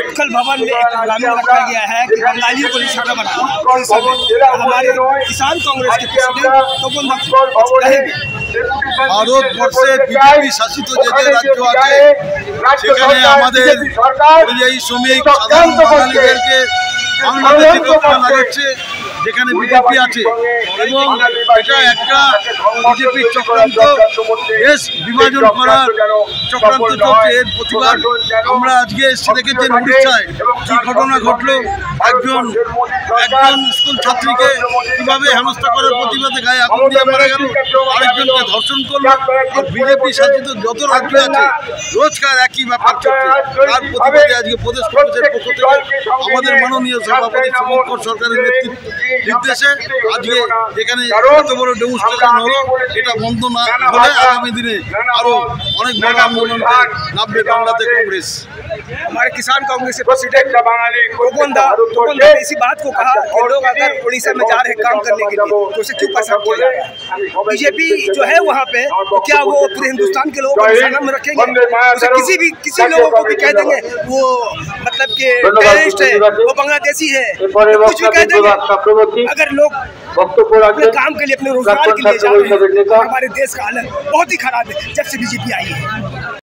उत्कल भवन में एक प्रोग्राम रखा गया है कि बंगालियों को निशाना बनाना। हमारे किसान कांग्रेस के प्रेसिडेंट ভারতবর্ষে বিজেপি শাসিত যে রাজ্য আছে সেখানে আমাদের পরিযায়ী শ্রমিক সাধারণ বাঙালিদেরকে বাংলাদেশে করতে লাগাচ্ছে, যেখানে বিজেপি আছে এবং এটা একটা বিজেপির চক্রান্ত, দেশ বিভাজন করার চক্রান্ত চলছে। এর প্রতিবাদ আমরা আজকে এসে দেখেছেন উড়িষ্যায় কি ঘটনা ঘটলো, একজন স্কুল ছাত্রীকে কিভাবে হেনস্থা করার প্রতিবাদে গায়ে আগুন দিয়ে মারা গেল, আরেকজনকে ধর্ষণ করলো। আর বিজেপি শাসিত যত রাজ্য আছে রোজকার একই ব্যাপার চলছে। তার প্রতিবাদে আজকে প্রদেশ কংগ্রেসের পক্ষ থেকে আমাদের মাননীয় সভাপতি সুমন সরকারের নির্দেশে আজকে এখানে এত বড় ডেমনস্ট্রেশন হলো। এটা বন্ধ না হলে আগামী দিনে আরো অনেক বড় আন্দোলনকে নামবে বাংলাতে कांग्रेस। हमारे किसान कांग्रेस के प्रेसिडेंट गोविंदा ने इसी बात को कहा कि लोग अगर उड़ीसा में जा रहे हैं काम करने के लिए तो उसे क्यों परेशान किया जा रहा है। बीजेपी जो है वहाँ पे तो क्या वो पूरे हिंदुस्तान के लोगों को निशाना में रखेंगे? उसे किसी लोगों को भी कह देंगे वो मतलब कि टेररिस्ट है, वो बांग्लादेशी है, कुछ भी कह देंगे। अगर लोग अपने काम के लिए, अपने रोजगार के लिए जा रहे हैं, हमारे देश का हालत बहुत ही खराब है जब से बीजेपी आई है।